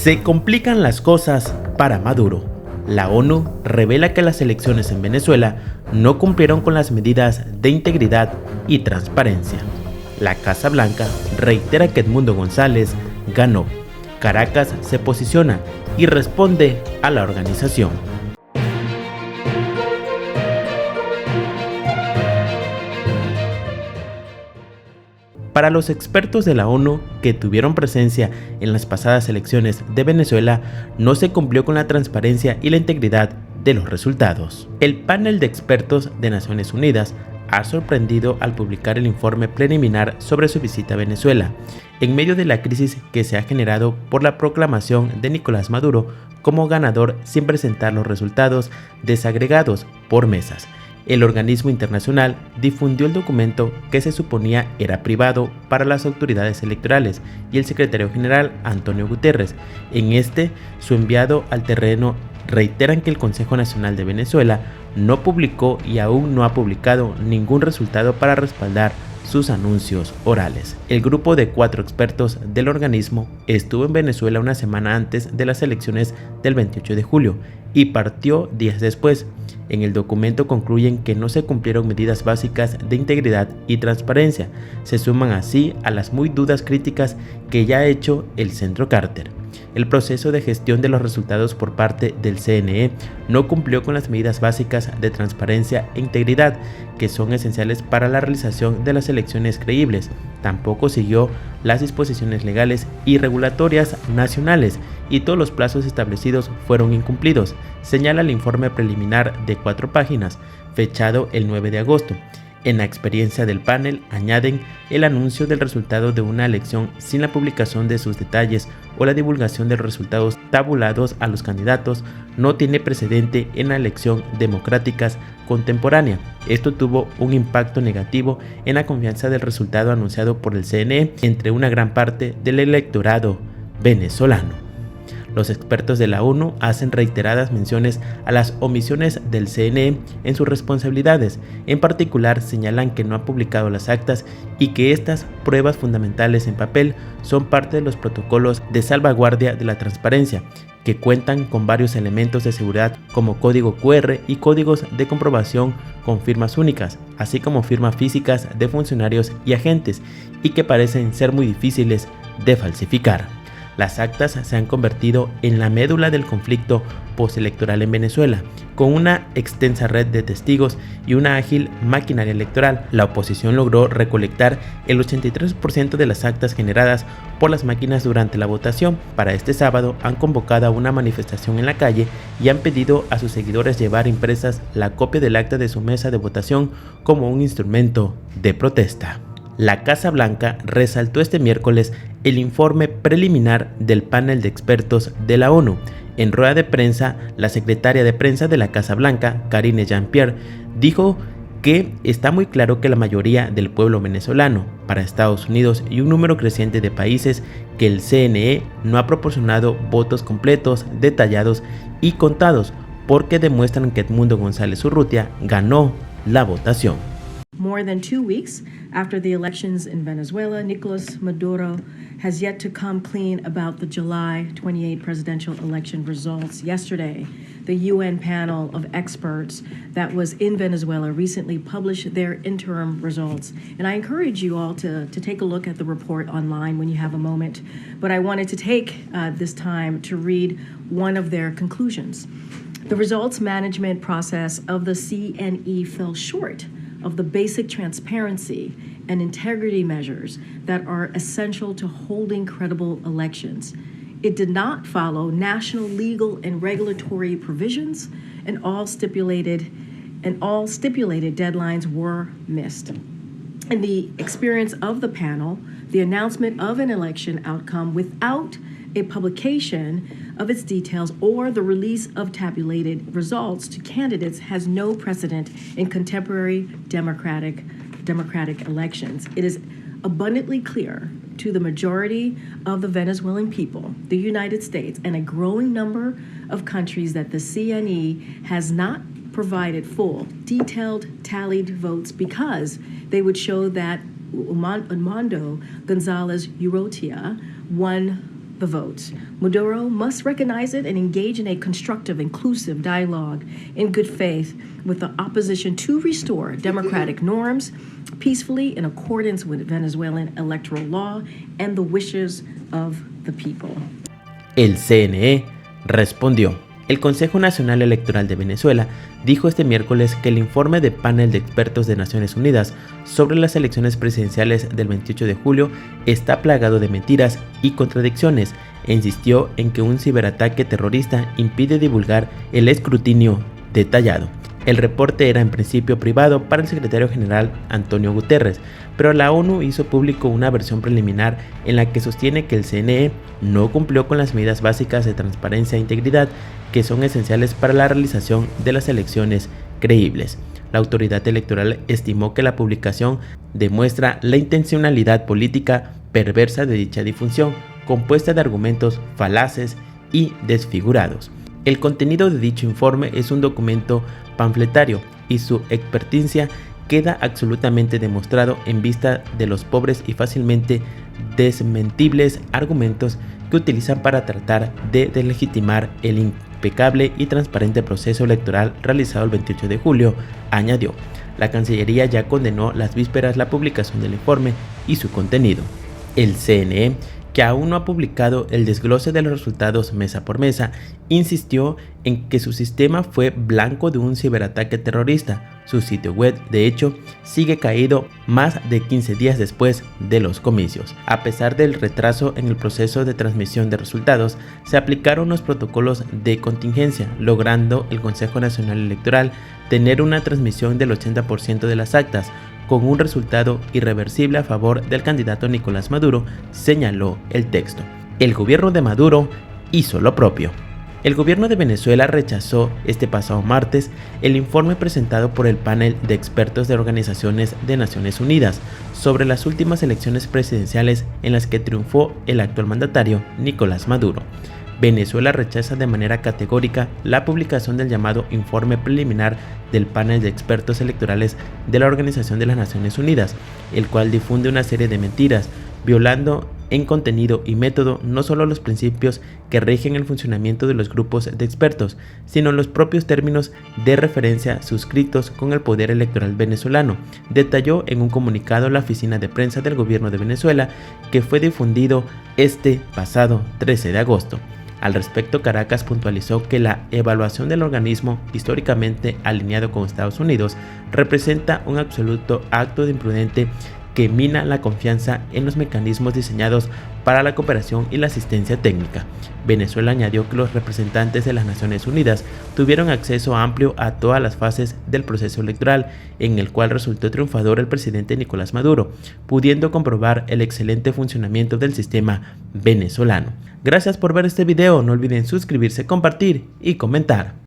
Se complican las cosas para Maduro. La ONU revela que las elecciones en Venezuela no cumplieron con las medidas de integridad y transparencia. La Casa Blanca reitera que Edmundo González ganó. Caracas se posiciona y responde a la organización. Para los expertos de la ONU que tuvieron presencia en las pasadas elecciones de Venezuela, no se cumplió con la transparencia y la integridad de los resultados. El panel de expertos de Naciones Unidas ha sorprendido al publicar el informe preliminar sobre su visita a Venezuela, en medio de la crisis que se ha generado por la proclamación de Nicolás Maduro como ganador sin presentar los resultados desagregados por mesas. El organismo internacional difundió el documento que se suponía era privado para las autoridades electorales y el secretario general Antonio Guterres. En su enviado al terreno reiteran que el Consejo Nacional de Venezuela no publicó y aún no ha publicado ningún resultado para respaldar sus anuncios orales. El grupo de 4 expertos del organismo estuvo en Venezuela una semana antes de las elecciones del 28 de julio y partió días después. En el documento concluyen que no se cumplieron medidas básicas de integridad y transparencia. Se suman así a las muy duras críticas que ya ha hecho el Centro Carter. El proceso de gestión de los resultados por parte del CNE no cumplió con las medidas básicas de transparencia e integridad que son esenciales para la realización de las elecciones creíbles. Tampoco siguió las disposiciones legales y regulatorias nacionales y todos los plazos establecidos fueron incumplidos, señala el informe preliminar de 4 páginas, fechado el 9 de agosto. En la experiencia del panel, añaden el anuncio del resultado de una elección sin la publicación de sus detalles o la divulgación de los resultados tabulados a los candidatos no tiene precedente en la elección democráticas contemporánea. Esto tuvo un impacto negativo en la confianza del resultado anunciado por el CNE entre una gran parte del electorado venezolano. Los expertos de la ONU hacen reiteradas menciones a las omisiones del CNE en sus responsabilidades. En particular, señalan que no ha publicado las actas y que estas pruebas fundamentales en papel son parte de los protocolos de salvaguardia de la transparencia, que cuentan con varios elementos de seguridad como código QR y códigos de comprobación con firmas únicas, así como firmas físicas de funcionarios y agentes, y que parecen ser muy difíciles de falsificar. Las actas se han convertido en la médula del conflicto postelectoral en Venezuela, con una extensa red de testigos y una ágil maquinaria electoral. La oposición logró recolectar el 83% de las actas generadas por las máquinas durante la votación. Para este sábado han convocado a una manifestación en la calle y han pedido a sus seguidores llevar impresas la copia del acta de su mesa de votación como un instrumento de protesta. La Casa Blanca resaltó este miércoles el informe preliminar del panel de expertos de la ONU. En rueda de prensa, la secretaria de prensa de la Casa Blanca, Karine Jean-Pierre, dijo que está muy claro que la mayoría del pueblo venezolano, para Estados Unidos y un número creciente de países, que el CNE no ha proporcionado votos completos, detallados y contados, porque demuestran que Edmundo González Urrutia ganó la votación. More than 2 weeks after the elections in Venezuela, Nicolás Maduro has yet to come clean about the July 28 presidential election results. Yesterday, the UN panel of experts that was in Venezuela recently published their interim results. And I encourage you all to take a look at the report online when you have a moment. But I wanted to take this time to read one of their conclusions. The results management process of the CNE fell short of the basic transparency and integrity measures that are essential to holding credible elections. It did not follow national legal and regulatory provisions, and all stipulated deadlines were missed. In the experience of the panel, the announcement of an election outcome without a publication of its details or the release of tabulated results to candidates has no precedent in contemporary democratic elections. It is abundantly clear to the majority of the Venezuelan people, the United States, and a growing number of countries that the CNE has not provided full, detailed, tallied votes because they would show that Edmundo González Urrutia won the votes. Maduro must recognize it and engage in a constructive, inclusive dialogue in good faith with the opposition to restore democratic norms peacefully in accordance with Venezuelan electoral law and the wishes of the people. El CNE respondió. El Consejo Nacional Electoral de Venezuela dijo este miércoles que el informe del panel de expertos de Naciones Unidas sobre las elecciones presidenciales del 28 de julio está plagado de mentiras y contradicciones e insistió en que un ciberataque terrorista impide divulgar el escrutinio detallado. El reporte era en principio privado para el secretario general Antonio Guterres, pero la ONU hizo público una versión preliminar en la que sostiene que el CNE no cumplió con las medidas básicas de transparencia e integridad que son esenciales para la realización de las elecciones creíbles. La autoridad electoral estimó que la publicación demuestra la intencionalidad política perversa de dicha difusión, compuesta de argumentos falaces y desfigurados. El contenido de dicho informe es un documento panfletario y su experticia queda absolutamente demostrado en vista de los pobres y fácilmente desmentibles argumentos que utilizan para tratar de deslegitimar el impecable y transparente proceso electoral realizado el 28 de julio, añadió. La Cancillería ya condenó las vísperas la publicación del informe y su contenido. El CNE, que aún no ha publicado el desglose de los resultados mesa por mesa, insistió en que su sistema fue blanco de un ciberataque terrorista. Su sitio web, de hecho, sigue caído más de 15 días después de los comicios. A pesar del retraso en el proceso de transmisión de resultados, se aplicaron los protocolos de contingencia, logrando el Consejo Nacional Electoral tener una transmisión del 80% de las actas, con un resultado irreversible a favor del candidato Nicolás Maduro, señaló el texto. El gobierno de Maduro hizo lo propio. El gobierno de Venezuela rechazó este pasado martes el informe presentado por el panel de expertos de organizaciones de Naciones Unidas sobre las últimas elecciones presidenciales en las que triunfó el actual mandatario Nicolás Maduro. Venezuela rechaza de manera categórica la publicación del llamado informe preliminar del panel de expertos electorales de la Organización de las Naciones Unidas, el cual difunde una serie de mentiras, violando en contenido y método no solo los principios que rigen el funcionamiento de los grupos de expertos, sino los propios términos de referencia suscritos con el poder electoral venezolano, detalló en un comunicado la oficina de prensa del gobierno de Venezuela, que fue difundido este pasado 13 de agosto. Al respecto, Caracas puntualizó que la evaluación del organismo, históricamente alineado con Estados Unidos, representa un absoluto acto de imprudente que mina la confianza en los mecanismos diseñados para la cooperación y la asistencia técnica. Venezuela añadió que los representantes de las Naciones Unidas tuvieron acceso amplio a todas las fases del proceso electoral, en el cual resultó triunfador el presidente Nicolás Maduro, pudiendo comprobar el excelente funcionamiento del sistema venezolano. Gracias por ver este video, no olviden suscribirse, compartir y comentar.